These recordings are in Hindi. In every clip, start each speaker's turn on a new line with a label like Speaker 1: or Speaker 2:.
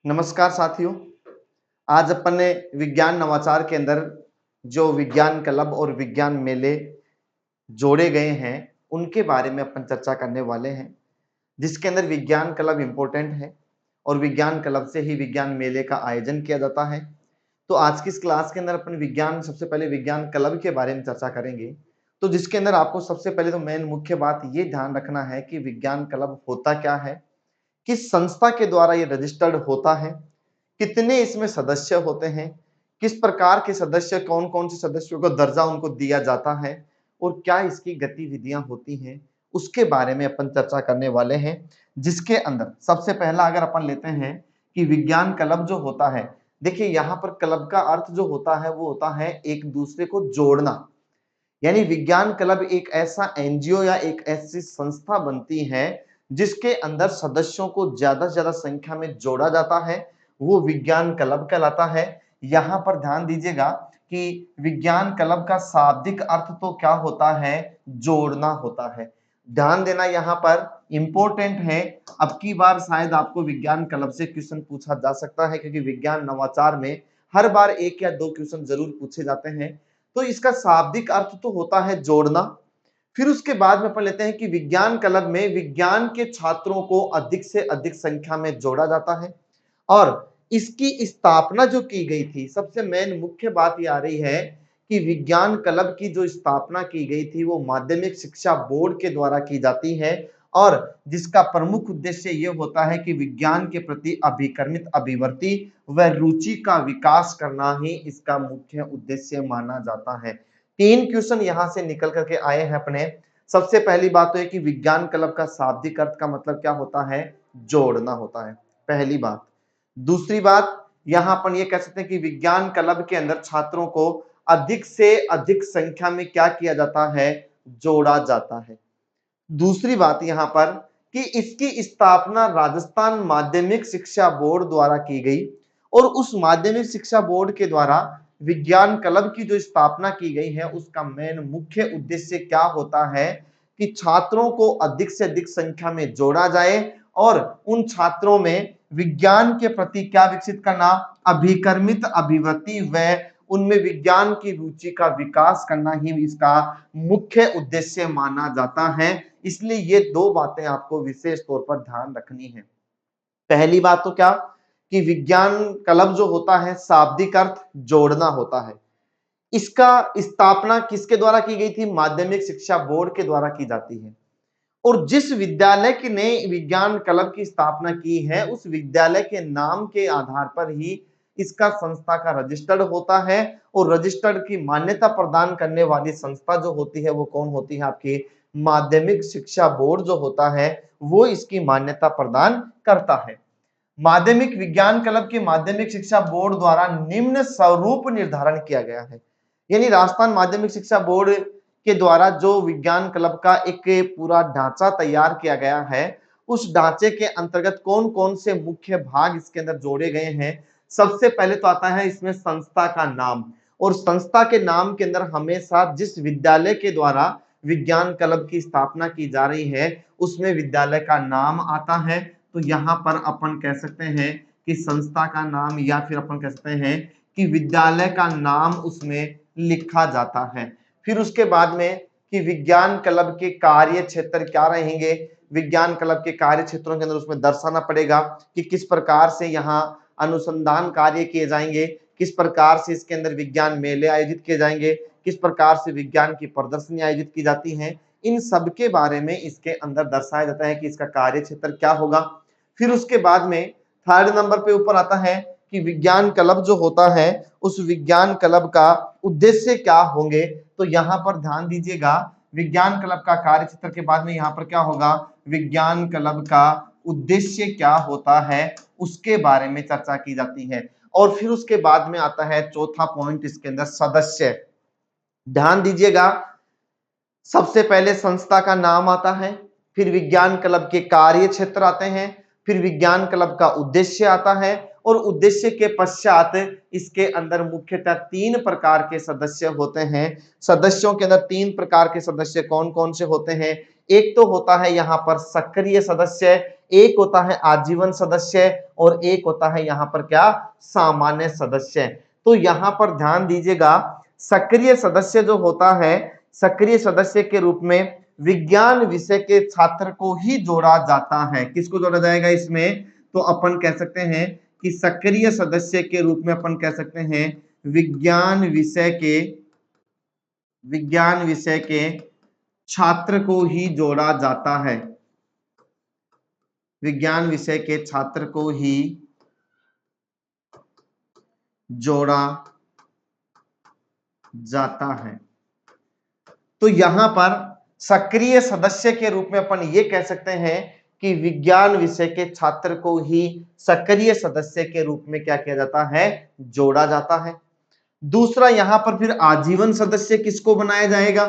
Speaker 1: नमस्कार साथियों। आज अपन ने विज्ञान नवाचार के अंदर जो विज्ञान क्लब और विज्ञान मेले जोड़े गए हैं, उनके बारे में अपन चर्चा करने वाले हैं, जिसके अंदर विज्ञान क्लब इम्पोर्टेंट है और विज्ञान क्लब से ही विज्ञान मेले का आयोजन किया जाता है। तो आज की इस क्लास के अंदर अपन सबसे पहले विज्ञान क्लब के बारे में चर्चा करेंगे। तो जिसके अंदर आपको सबसे पहले तो मेन मुख्य बात ये ध्यान रखना है कि विज्ञान क्लब होता क्या है, किस संस्था के द्वारा ये रजिस्टर्ड होता है, कितने इसमें सदस्य होते हैं, किस प्रकार के सदस्य, कौन-कौन से सदस्यों को दर्जा उनको दिया जाता है और क्या इसकी गतिविधियां होती हैं, उसके बारे में अपन चर्चा करने वाले हैं। जिसके अंदर सबसे पहला अगर अपन लेते हैं कि विज्ञान क्लब जो होता है, देखिए यहाँ पर क्लब का अर्थ जो होता है वो होता है एक दूसरे को जोड़ना। यानी विज्ञान क्लब एक ऐसा एनजीओ या एक ऐसी संस्था बनती है जिसके अंदर सदस्यों को ज्यादा से ज्यादा संख्या में जोड़ा जाता है, वो विज्ञान क्लब कहलाता है। यहाँ पर ध्यान दीजिएगा कि विज्ञान क्लब का शाब्दिक अर्थ तो क्या होता है, जोड़ना होता है। ध्यान देना यहाँ पर इंपॉर्टेंट है। अब की बार शायद आपको विज्ञान क्लब से क्वेश्चन पूछा जा सकता है, क्योंकि विज्ञान नवाचार में हर बार एक या दो क्वेश्चन जरूर पूछे जाते हैं। तो इसका शाब्दिक अर्थ तो होता है जोड़ना। फिर उसके बाद में अपन लेते हैं कि विज्ञान क्लब में विज्ञान के छात्रों को अधिक से अधिक संख्या में जोड़ा जाता है और इसकी स्थापना जो की गई थी, सबसे मेन मुख्य बात ये आ रही है कि विज्ञान क्लब की जो स्थापना की गई थी वो माध्यमिक शिक्षा बोर्ड के द्वारा की जाती है और जिसका प्रमुख उद्देश्य ये होता है कि विज्ञान के प्रति अभिकर्मित अभिवर्ती व रुचि का विकास करना ही इसका मुख्य उद्देश्य माना जाता है। तीन क्वेश्चन यहां से निकल करके आए हैं अपने। सबसे पहली बात तो है कि विज्ञान क्लब का शाब्दिक अर्थ का मतलब क्या होता है, जोड़ना होता है, पहली बात। दूसरी बात, यहां अपन ये कह सकते हैं कि विज्ञान क्लब के अंदर छात्रों को अधिक से अधिक संख्या में क्या किया जाता है, जोड़ा जाता है। दूसरी बात यहां पर कि इसकी स्थापना राजस्थान माध्यमिक शिक्षा बोर्ड द्वारा की गई और उस माध्यमिक शिक्षा बोर्ड के द्वारा विज्ञान क्लब की जो स्थापना की गई है उसका मेन मुख्य उद्देश्य क्या होता है कि छात्रों को अधिक से अधिक संख्या में जोड़ा जाए और उन छात्रों में विज्ञान के प्रति क्या विकसित करना, अभिकर्मित अभिवृत्ति व उनमें विज्ञान की रुचि का विकास करना ही इसका मुख्य उद्देश्य माना जाता है। इसलिए ये दो बातें आपको विशेष तौर पर ध्यान रखनी है। पहली बात तो क्या कि विज्ञान क्लब जो होता है शाब्दिक अर्थ जोड़ना होता है। इसका स्थापना किसके द्वारा की गई थी, माध्यमिक शिक्षा बोर्ड के द्वारा की जाती है और जिस विद्यालय की ने विज्ञान क्लब की स्थापना की है उस विद्यालय के नाम के आधार पर ही इसका संस्था का रजिस्टर्ड होता है और रजिस्टर्ड की मान्यता प्रदान करने वाली संस्था जो होती है वो कौन होती है, आपकी माध्यमिक शिक्षा बोर्ड जो होता है वो इसकी मान्यता प्रदान करता है। माध्यमिक विज्ञान क्लब के माध्यमिक शिक्षा बोर्ड द्वारा निम्न स्वरूप निर्धारण किया गया है। यानी राजस्थान माध्यमिक शिक्षा बोर्ड के द्वारा जो विज्ञान क्लब का एक पूरा ढांचा तैयार किया गया है, उस ढांचे के अंतर्गत कौन कौन से मुख्य भाग इसके अंदर जोड़े गए हैं। सबसे पहले तो आता है इसमें संस्था का नाम और संस्था के नाम के अंदर हमेशा जिस विद्यालय के द्वारा विज्ञान क्लब की स्थापना की जा रही है उसमें विद्यालय का नाम आता है। तो यहाँ पर अपन कह सकते हैं कि संस्था का नाम या फिर अपन कह सकते हैं कि विद्यालय का नाम उसमें लिखा जाता है। फिर उसके बाद में कि विज्ञान क्लब के कार्य क्षेत्र क्या रहेंगे, विज्ञान क्लब के कार्य क्षेत्रों के अंदर उसमें दर्शाना पड़ेगा कि किस प्रकार से यहाँ अनुसंधान कार्य किए जाएंगे, किस प्रकार से इसके अंदर विज्ञान मेले आयोजित किए जाएंगे, किस प्रकार से विज्ञान की प्रदर्शनी आयोजित की जाती है, इन सब के बारे में इसके अंदर दर्शाया जाता है कि इसका कार्य क्षेत्र क्या होगा। फिर उसके बाद में थर्ड नंबर पे ऊपर आता है कि विज्ञान क्लब जो होता है उस विज्ञान क्लब का उद्देश्य क्या होंगे। तो यहाँ पर ध्यान दीजिएगा, विज्ञान क्लब का कार्य क्षेत्र के बाद में यहाँ पर क्या होगा, विज्ञान क्लब का उद्देश्य क्या होता है उसके बारे में चर्चा की जाती है। और फिर उसके बाद में आता है चौथा पॉइंट इसके अंदर, सदस्य। ध्यान दीजिएगा, सबसे पहले संस्था का नाम आता है, फिर विज्ञान क्लब के कार्य क्षेत्र आते हैं, फिर विज्ञान क्लब का उद्देश्य आता है और उद्देश्य के पश्चात इसके अंदर मुख्यतः तीन प्रकार के सदस्य होते हैं। सदस्यों के अंदर तीन प्रकार के सदस्य कौन कौन से होते हैं, एक तो होता है यहाँ पर सक्रिय सदस्य, एक होता है आजीवन सदस्य और एक होता है यहाँ पर क्या, सामान्य सदस्य। तो यहाँ पर ध्यान दीजिएगा, सक्रिय सदस्य जो होता है, सक्रिय सदस्य के रूप में विज्ञान विषय के छात्र को ही जोड़ा जाता है। किसको जोड़ा जाएगा इसमें, तो अपन कह सकते हैं कि सक्रिय सदस्य के रूप में अपन कह सकते हैं विज्ञान विषय के छात्र को ही जोड़ा जाता है, विज्ञान विषय के छात्र को ही जोड़ा जाता है। तो यहां पर सक्रिय सदस्य के रूप में अपन ये कह सकते हैं कि विज्ञान विषय के छात्र को ही सक्रिय सदस्य के रूप में क्या किया जाता है, जोड़ा जाता है। दूसरा यहां पर फिर आजीवन सदस्य किसको बनाया जाएगा,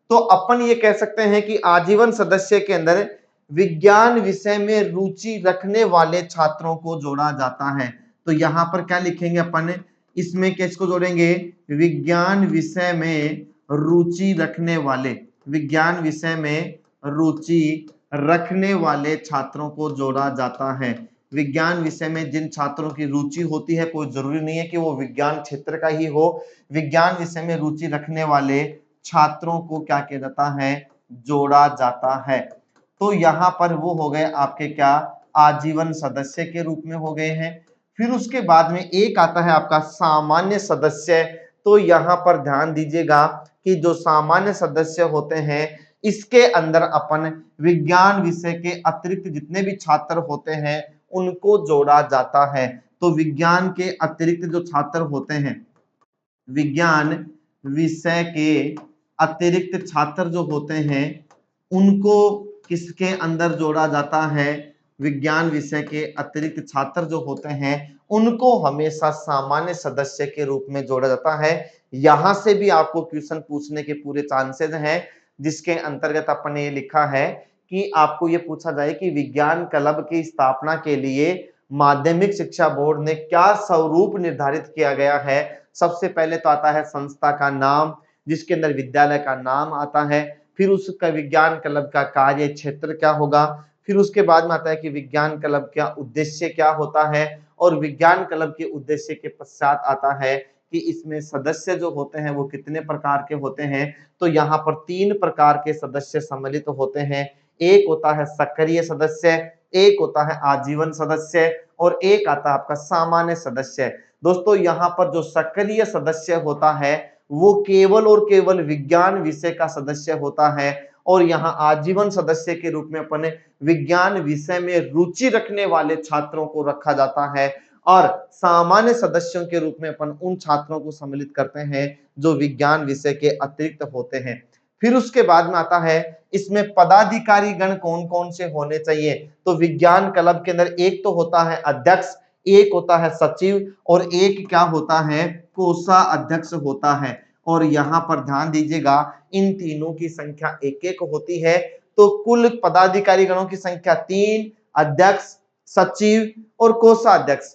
Speaker 1: तो अपन ये कह सकते हैं कि आजीवन सदस्य के अंदर विज्ञान विषय में रुचि रखने वाले छात्रों को जोड़ा जाता है। तो यहां पर क्या लिखेंगे अपन, इसमें किसको जोड़ेंगे, विज्ञान विषय में रुचि रखने वाले, विज्ञान विषय में रुचि रखने वाले छात्रों को जोड़ा जाता है। विज्ञान विषय में जिन छात्रों की रुचि होती है, कोई जरूरी नहीं है कि वो विज्ञान क्षेत्र का ही हो, विज्ञान विषय में रुचि रखने वाले छात्रों को क्या किया जाता है, जोड़ा जाता है। तो यहाँ पर वो हो गए आपके क्या, आजीवन सदस्य के रूप में हो गए हैं। फिर उसके बाद में एक आता है आपका सामान्य सदस्य। तो यहाँ पर ध्यान दीजिएगा कि जो सामान्य सदस्य होते हैं, इसके अंदर अपन विज्ञान विषय के अतिरिक्त जितने भी छात्र होते हैं उनको जोड़ा जाता है। तो विज्ञान के अतिरिक्त जो छात्र होते हैं, विज्ञान विषय के अतिरिक्त छात्र जो होते हैं उनको किसके अंदर जोड़ा जाता है, विज्ञान विषय के अतिरिक्त छात्र जो होते हैं उनको हमेशा सामान्य सदस्य के रूप में जोड़ा जाता है। यहां से भी आपको क्वेश्चन पूछने के पूरे चांसेस हैं, जिसके अंतर्गत अपन ने ये लिखा है कि आपको ये पूछा जाए कि विज्ञान क्लब की स्थापना के लिए माध्यमिक शिक्षा बोर्ड ने क्या स्वरूप निर्धारित किया गया है। सबसे पहले तो आता है संस्था का नाम, जिसके अंदर विद्यालय का नाम आता है, फिर उसका विज्ञान क्लब का कार्य क्षेत्र क्या होगा, फिर उसके बाद में आता है कि विज्ञान क्लब का उद्देश्य क्या होता है, और विज्ञान क्लब के उद्देश्य के पश्चात आता है कि इसमें सदस्य जो होते हैं वो कितने प्रकार के होते हैं। तो यहाँ पर 3 प्रकार के सदस्य सम्मिलित होते हैं, एक होता है सक्रिय सदस्य, एक होता है आजीवन सदस्य और एक आता है आपका सामान्य सदस्य। दोस्तों यहाँ पर जो सक्रिय सदस्य होता है वो केवल और केवल विज्ञान विषय का सदस्य होता है, और यहाँ आजीवन सदस्य के रूप में अपने विज्ञान विषय में रुचि रखने वाले छात्रों को रखा जाता है, और सामान्य सदस्यों के रूप में अपन उन छात्रों को सम्मिलित करते हैं जो विज्ञान विषय के अतिरिक्त होते हैं। फिर उसके बाद में आता है इसमें पदाधिकारी गण कौन कौन से होने चाहिए। तो विज्ञान क्लब के अंदर एक तो होता है अध्यक्ष, एक होता है सचिव और एक क्या होता है, कोषाध्यक्ष होता है। और यहाँ पर ध्यान दीजिएगा इन तीनों की संख्या एक एक होती है। तो कुल पदाधिकारी गणों की संख्या 3, अध्यक्ष, सचिव और कोषाध्यक्ष।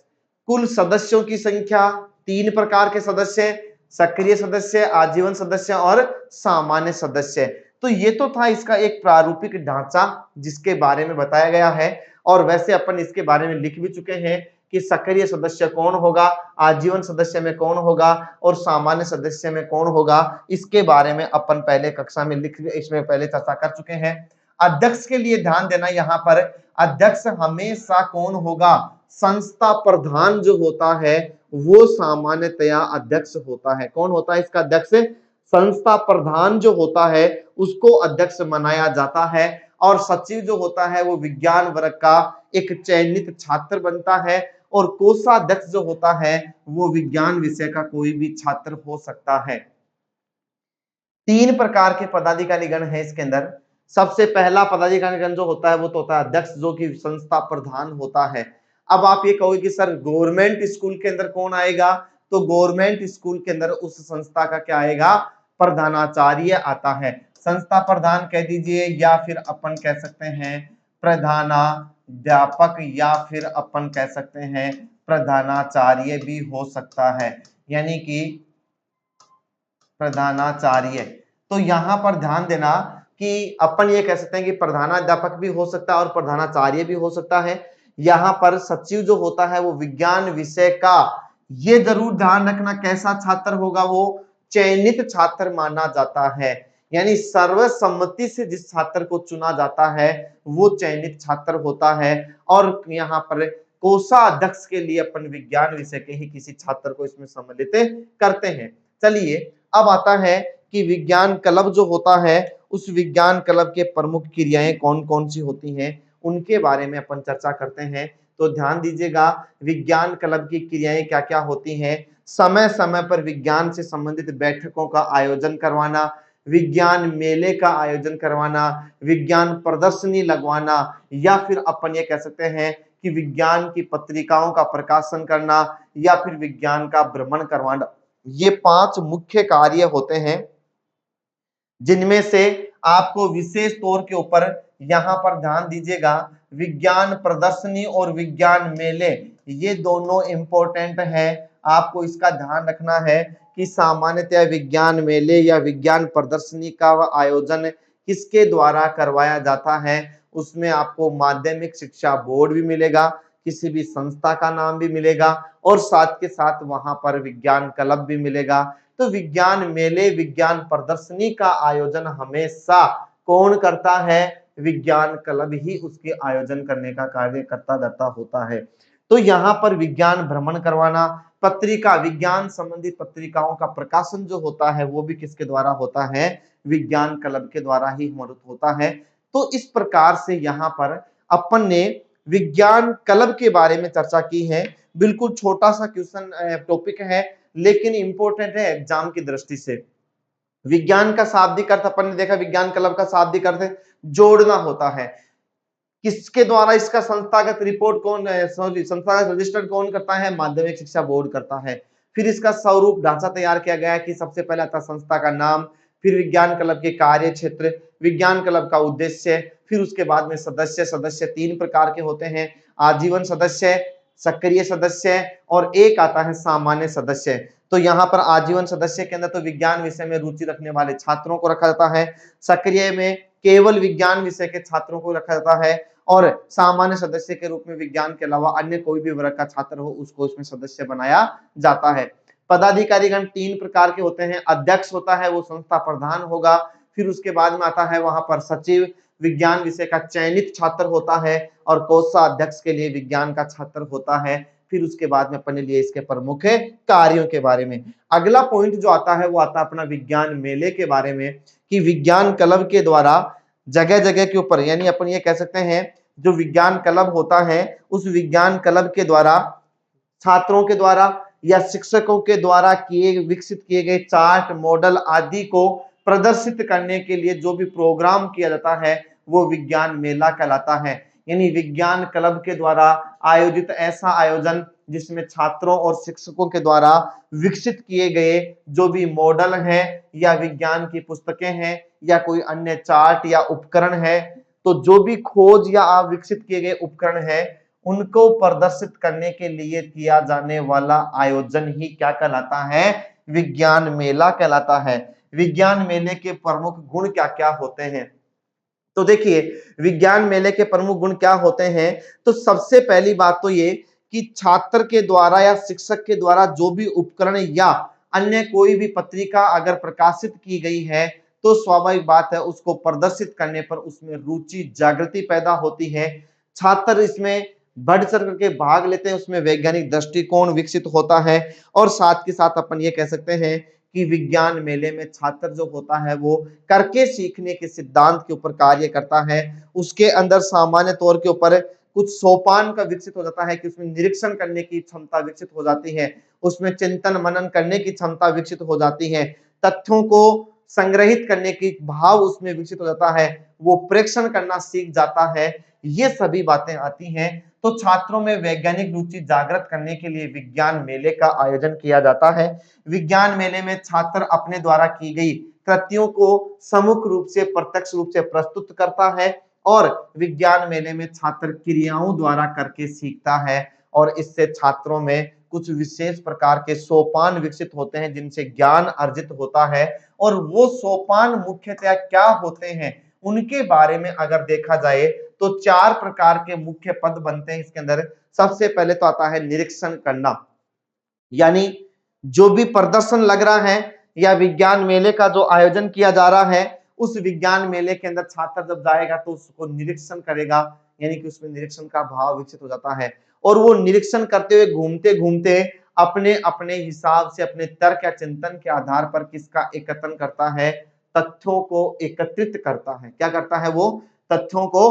Speaker 1: कुल सदस्यों की संख्या 3 प्रकार के सदस्य, सक्रिय सदस्य, आजीवन सदस्य और सामान्य सदस्य। तो ये तो था इसका एक प्रारूपिक ढांचा जिसके बारे में बताया गया है, और वैसे अपन इसके बारे में लिख भी चुके हैं कि सक्रिय सदस्य कौन होगा, आजीवन सदस्य में कौन होगा और सामान्य सदस्य में कौन होगा। इसके बारे में अपन पहले कक्षा में इसमें पहले चर्चा कर चुके हैं। अध्यक्ष के लिए ध्यान देना, यहाँ पर अध्यक्ष हमेशा कौन होगा, संस्था प्रधान जो होता है वो सामान्यतया अध्यक्ष होता है। कौन होता है इसका अध्यक्ष, संस्था प्रधान जो होता है उसको अध्यक्ष बनाया जाता है, और सचिव जो होता है वो विज्ञान वर्ग का एक चयनित छात्र बनता है, और कोषाध्यक्ष जो होता है वो विज्ञान विषय का कोई भी छात्र हो सकता है। 3 प्रकार के पदाधिकारी गण है इसके अंदर। सबसे पहला पदाधिकारी गण जो होता है वो तो होता है अध्यक्ष, जो कि संस्था प्रधान होता है। अब आप ये कहोगे कि सर गवर्नमेंट स्कूल के अंदर कौन आएगा, तो गवर्नमेंट स्कूल के अंदर उस संस्था का क्या आएगा, प्रधानाचार्य आता है। संस्था प्रधान कह दीजिए, या फिर अपन कह सकते हैं प्रधानाध्यापक, या फिर अपन कह सकते हैं प्रधानाचार्य भी हो सकता है, यानी कि प्रधानाचार्य। तो यहां पर ध्यान देना कि अपन ये कह सकते हैं कि प्रधानाध्यापक भी हो सकता है और प्रधानाचार्य भी हो सकता है। यहाँ पर सचिव जो होता है वो विज्ञान विषय का, ये जरूर ध्यान रखना, कैसा छात्र होगा, वो चयनित छात्र माना जाता है। यानी सर्वसम्मति से जिस छात्र को चुना जाता है वो चयनित छात्र होता है। और यहाँ पर कोषाध्यक्ष के लिए अपन विज्ञान विषय के ही किसी छात्र को इसमें सम्मिलित करते हैं। चलिए अब आता है कि विज्ञान क्लब जो होता है उस विज्ञान क्लब के प्रमुख क्रियाएं कौन कौन सी होती हैं उनके बारे में अपन चर्चा करते हैं। तो ध्यान दीजिएगा, विज्ञान क्लब की क्रियाएं क्या क्या होती हैं। समय समय पर विज्ञान से संबंधित बैठकों का आयोजन करवाना, विज्ञान मेले का आयोजन करवाना, विज्ञान प्रदर्शनी लगवाना, या फिर अपन ये कह सकते हैं कि विज्ञान की पत्रिकाओं का प्रकाशन करना, या फिर विज्ञान का भ्रमण करवाना। ये 5 मुख्य कार्य होते हैं जिनमें से आपको विशेष तौर के ऊपर यहाँ पर ध्यान दीजिएगा, विज्ञान प्रदर्शनी और विज्ञान मेले ये दोनों इंपॉर्टेंट है। आपको इसका ध्यान रखना है कि सामान्यतः विज्ञान मेले या विज्ञान प्रदर्शनी का आयोजन किसके द्वारा करवाया जाता है। उसमें आपको माध्यमिक शिक्षा बोर्ड भी मिलेगा, किसी भी संस्था का नाम भी मिलेगा, और साथ के साथ वहां पर विज्ञान क्लब भी मिलेगा। तो विज्ञान मेले, विज्ञान प्रदर्शनी का आयोजन हमेशा कौन करता है? विज्ञान क्लब ही उसके आयोजन करने का कार्य करता धरता होता है। तो यहाँ पर विज्ञान भ्रमण करवाना, पत्रिका, विज्ञान संबंधी पत्रिकाओं का प्रकाशन जो होता है वो भी किसके द्वारा होता है? विज्ञान क्लब के द्वारा ही होता है। तो इस प्रकार से यहाँ पर अपन ने विज्ञान क्लब के बारे में चर्चा की है। बिल्कुल छोटा सा क्वेश्चन टॉपिक है लेकिन इंपॉर्टेंट है एग्जाम की दृष्टि से। विज्ञान का शाब्दिक अर्थ अपन ने देखा, विज्ञान क्लब का शाब्दिक अर्थ जोड़ना होता है। किसके द्वारा इसका संस्थागत रिपोर्ट कौन, सॉरी संस्थागत रजिस्टर कौन करता है? माध्यमिक शिक्षा बोर्ड करता है। फिर इसका स्वरूप ढांचा तैयार किया गया है कि सबसे पहले आता संस्था का नाम, फिर विज्ञान क्लब के कार्य क्षेत्र, विज्ञान क्लब का उद्देश्य, फिर उसके बाद में सदस्य। सदस्य 3 प्रकार के होते हैं, आजीवन सदस्य, सक्रिय सदस्य, और एक आता है सामान्य सदस्य। तो यहाँ पर आजीवन सदस्य के अंदर तो विज्ञान विषय में रुचि रखने वाले छात्रों को रखा जाता है, सक्रिय में केवल विज्ञान विषय के छात्रों को रखा जाता है, और सामान्य सदस्य के रूप में विज्ञान के अलावा अन्य कोई भी वर्ग का छात्र हो उसको इसमें सदस्य बनाया जाता है। पदाधिकारीगण 3 प्रकार के होते हैं, अध्यक्ष होता है वो संस्था प्रधान होगा, फिर उसके बाद में आता है वहां पर सचिव, विज्ञान विषय का चयनित छात्र होता है, और कोषाध्यक्ष के लिए विज्ञान का छात्र होता है। फिर उसके बाद में अपने लिए इसके प्रमुख कार्यों के बारे में। अगला पॉइंट जो आता है वो आता है अपना विज्ञान मेले के बारे में, कि विज्ञान क्लब के द्वारा जगह जगह के ऊपर, यानी अपन ये कह सकते हैं जो विज्ञान क्लब होता है उस विज्ञान क्लब के द्वारा छात्रों के द्वारा या शिक्षकों के द्वारा विकसित किए गए चार्ट, मॉडल आदि को प्रदर्शित करने के लिए जो भी प्रोग्राम किया जाता है वो विज्ञान मेला कहलाता है। यानी विज्ञान क्लब के द्वारा आयोजित ऐसा आयोजन जिसमें छात्रों और शिक्षकों के द्वारा विकसित किए गए जो भी मॉडल हैं या विज्ञान की पुस्तकें हैं या कोई अन्य चार्ट या उपकरण है, तो जो भी खोज या विकसित किए गए उपकरण है उनको प्रदर्शित करने के लिए किया जाने वाला आयोजन ही क्या कहलाता है? विज्ञान मेला कहलाता है। विज्ञान मेले के प्रमुख गुण क्या क्या होते हैं? तो देखिए, विज्ञान मेले के प्रमुख गुण क्या होते हैं? तो सबसे पहली बात तो ये कि छात्र के द्वारा या शिक्षक के द्वारा जो भी उपकरण या अन्य कोई भी पत्रिका अगर प्रकाशित की गई है तो स्वाभाविक बात है उसको प्रदर्शित करने पर उसमें रुचि, जागृति पैदा होती है। छात्र इसमें बढ़ चढ़ करके भाग लेते हैं, उसमें वैज्ञानिक दृष्टिकोण विकसित होता है, और साथ के साथ अपन ये कह सकते हैं कि विज्ञान मेले में छात्र जो होता है वो करके सीखने के सिद्धांत के ऊपर कार्य करता है। उसके अंदर सामान्य तौर के ऊपर कुछ सोपान का विकसित हो जाता है कि उसमें निरीक्षण करने की क्षमता विकसित हो जाती है, उसमें चिंतन मनन करने की क्षमता विकसित हो जाती है, तथ्यों को संग्रहित करने की भाव उसमें विकसित हो जाता है, वो प्रेक्षण करना सीख जाता है। ये सभी बातें आती हैं। तो छात्रों में वैज्ञानिक रुचि जागृत करने के लिए विज्ञान मेले का आयोजन किया जाता है। विज्ञान मेले में छात्र अपने द्वारा की गई कृतियों को समुख रूप से, प्रत्यक्ष रूप से प्रस्तुत करता है, और विज्ञान मेले में छात्र क्रियाओं द्वारा करके सीखता है, और इससे छात्रों में कुछ विशेष प्रकार के सोपान विकसित होते हैं जिनसे ज्ञान अर्जित होता है। और वो सोपान मुख्यतः क्या होते हैं उनके बारे में अगर देखा जाए तो 4 प्रकार के मुख्य पद बनते हैं इसके अंदर। सबसे पहले तो आता है निरीक्षण करना, यानी जो भी प्रदर्शन लग रहा है या विज्ञान मेले का जो आयोजन किया जा रहा है, उस विज्ञान मेले के अंदर छात्र जब जाएगा तो उसको निरीक्षण करेगा, यानी कि उसमें निरीक्षण का भाव विकसित हो जाता है और वो निरीक्षण करते हुए घूमते घूमते अपने अपने हिसाब से अपने तर्क या चिंतन के आधार पर किसका एकत्रण करता है, तथ्यों को एकत्रित करता है। क्या करता है वो? तथ्यों को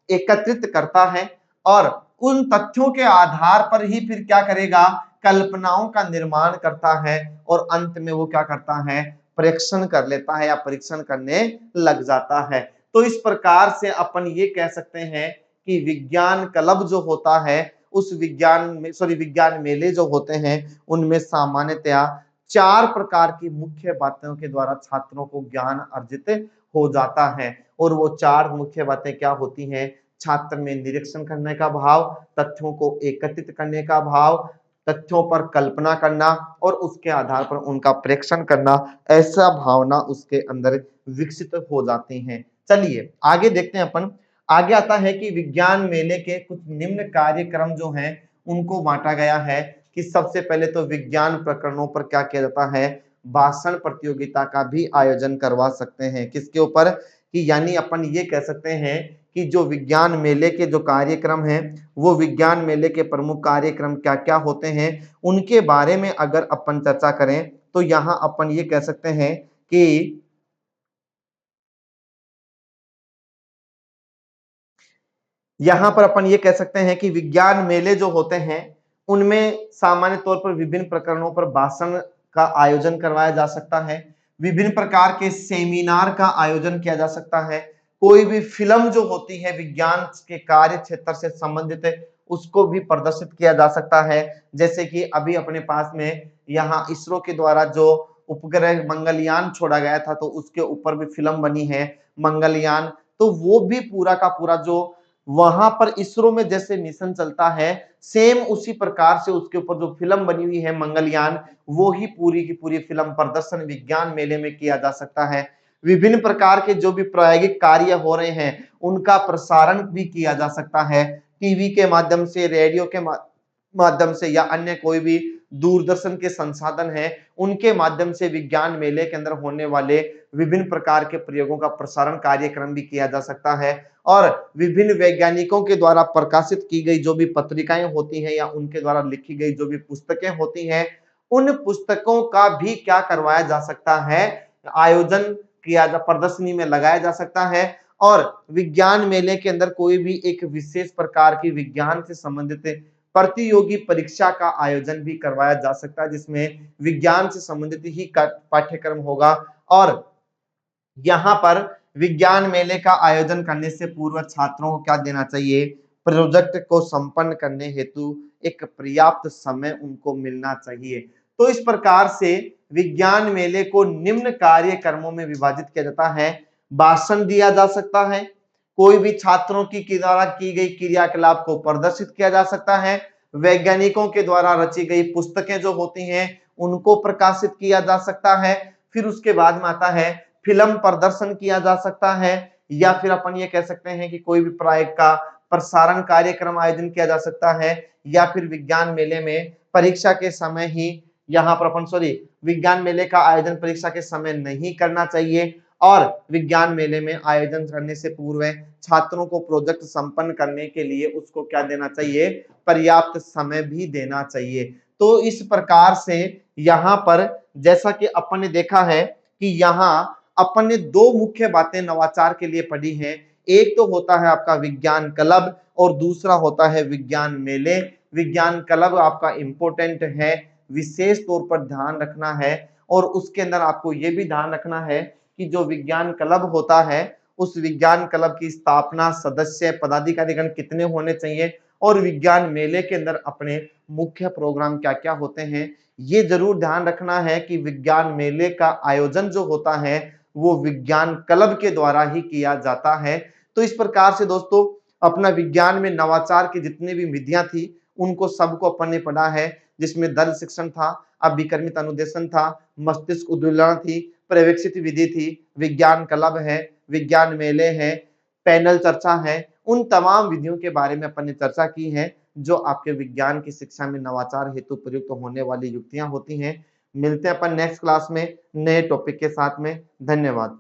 Speaker 1: एकत्रित करता है और उन तथ्यों के आधार पर ही फिर क्या करेगा, कल्पनाओं का निर्माण करता है और अंत में वो क्या करता है, परीक्षण कर लेता है या परीक्षण करने लग जाता है। तो इस प्रकार से अपन ये कह सकते हैं कि विज्ञान क्लब जो होता है उस विज्ञान मेले जो होते हैं उनमें सामान्यतया 4 प्रकार की मुख्य बातों के द्वारा छात्रों को ज्ञान अर्जित हो जाता है और वो 4 मुख्य बातें क्या होती हैं? छात्र में निरीक्षण करने का भाव, तथ्यों को एकत्रित करने का भाव, तथ्यों पर कल्पना करना और उसके आधार पर उनका प्रेक्षण करना, ऐसा भावना उसके अंदर विकसित हो जाती हैं। चलिए आगे देखते हैं अपन। आगे आता है कि विज्ञान मेले के कुछ निम्न कार्यक्रम जो हैं उनको बांटा गया है कि सबसे पहले तो विज्ञान प्रकरणों पर क्या किया जाता है, भाषण प्रतियोगिता का भी आयोजन करवा सकते हैं। किसके ऊपर? कि यानी अपन ये कह सकते हैं कि जो विज्ञान मेले के जो कार्यक्रम हैं वो विज्ञान मेले के प्रमुख कार्यक्रम क्या-क्या होते हैं उनके बारे में अगर अपन चर्चा करें तो यहाँ अपन ये कह सकते हैं कि यहाँ पर अपन ये कह सकते हैं कि विज्ञान मेले जो होते हैं उनमें सामान्य तौर पर विभिन्न प्रकरणों पर भाषण का आयोजन करवाया जा सकता है, विभिन्न प्रकार के सेमिनार का आयोजन किया जा सकता है, कोई भी फिल्म जो होती है विज्ञान के कार्य क्षेत्र से संबंधित है उसको भी प्रदर्शित किया जा सकता है। जैसे कि अभी अपने पास में यहाँ इसरो के द्वारा जो उपग्रह मंगलयान छोड़ा गया था तो उसके ऊपर भी फिल्म बनी है मंगलयान, तो वो भी पूरा का पूरा जो वहां पर इसरो में जैसे मिशन चलता है सेम उसी प्रकार से उसके ऊपर जो फिल्म बनी हुई है मंगलयान, वो ही पूरी की पूरी फिल्म प्रदर्शन विज्ञान मेले में किया जा सकता है। विभिन्न प्रकार के जो भी प्रायोगिक कार्य हो रहे हैं उनका प्रसारण भी किया जा सकता है टीवी के माध्यम से, रेडियो के माध्यम से या अन्य कोई भी दूरदर्शन के संसाधन हैं उनके माध्यम से विज्ञान मेले के अंदर होने वाले विभिन्न प्रकार के प्रयोगों का प्रसारण कार्यक्रम भी किया जा सकता है और विभिन्न वैज्ञानिकों के द्वारा प्रकाशित की गई जो भी पत्रिकाएं होती हैं या उनके द्वारा लिखी गई जो भी पुस्तकें होती हैं उन पुस्तकों का भी क्या करवाया जा सकता है, आयोजन किया जा, प्रदर्शनी में लगाया जा सकता है और विज्ञान मेले के अंदर कोई भी एक विशेष प्रकार की विज्ञान से संबंधित प्रतियोगी परीक्षा का आयोजन भी करवाया जा सकता है जिसमें विज्ञान से संबंधित ही पाठ्यक्रम होगा और यहाँ पर विज्ञान मेले का आयोजन करने से पूर्व छात्रों को क्या देना चाहिए, प्रोजेक्ट को संपन्न करने हेतु एक पर्याप्त समय उनको मिलना चाहिए। तो इस प्रकार से विज्ञान मेले को निम्न कार्यक्रमों में विभाजित किया जाता है। भाषण दिया जा सकता है, कोई भी छात्रों की द्वारा की गई क्रियाकलाप को प्रदर्शित किया जा सकता है, वैज्ञानिकों के द्वारा रची गई पुस्तकें जो होती हैं उनको प्रकाशित किया जा सकता है, फिर उसके बाद में आता है फिल्म प्रदर्शन किया जा सकता है या फिर अपन ये कह सकते हैं कि कोई भी प्रायोगिक का प्रसारण कार्यक्रम आयोजन किया जा सकता है या फिर विज्ञान मेले में परीक्षा के समय ही यहाँ पर अपन विज्ञान मेले का आयोजन परीक्षा के समय नहीं करना चाहिए और विज्ञान मेले में आयोजन करने से पूर्व छात्रों को प्रोजेक्ट संपन्न करने के लिए उसको क्या देना चाहिए, पर्याप्त समय भी देना चाहिए। तो इस प्रकार से यहाँ पर जैसा कि अपन ने देखा है कि यहाँ अपन ने 2 मुख्य बातें नवाचार के लिए पढ़ी हैं। एक तो होता है आपका विज्ञान क्लब और दूसरा होता है विज्ञान मेले। विज्ञान क्लब आपका इम्पोर्टेंट है, विशेष तौर पर ध्यान रखना है और उसके अंदर आपको ये भी ध्यान रखना है कि जो विज्ञान क्लब होता है उस विज्ञान क्लब की स्थापना, सदस्य, पदाधिकारीगण कितने होने चाहिए और विज्ञान मेले के अंदर अपने मुख्य प्रोग्राम क्या-क्या होते हैं। ये जरूर ध्यान रखना है कि विज्ञान मेले का आयोजन जो होता है वो विज्ञान क्लब के द्वारा ही किया जाता है। तो इस प्रकार से दोस्तों अपना विज्ञान में नवाचार की जितनी भी विधियां थी उनको सबको अपन ने पढ़ा है जिसमें दल शिक्षण था, अभिकर्मित अनुदेशन था, मस्तिष्क उद्दीपना थी, प्रशिक्षित विधि थी, विज्ञान क्लब है, विज्ञान मेले हैं, पैनल चर्चा है, उन तमाम विधियों के बारे में अपन ने चर्चा की है, जो आपके विज्ञान की शिक्षा में नवाचार हेतु प्रयुक्त होने वाली युक्तियाँ होती हैं। मिलते हैं अपन नेक्स्ट क्लास में नए टॉपिक के साथ में। धन्यवाद।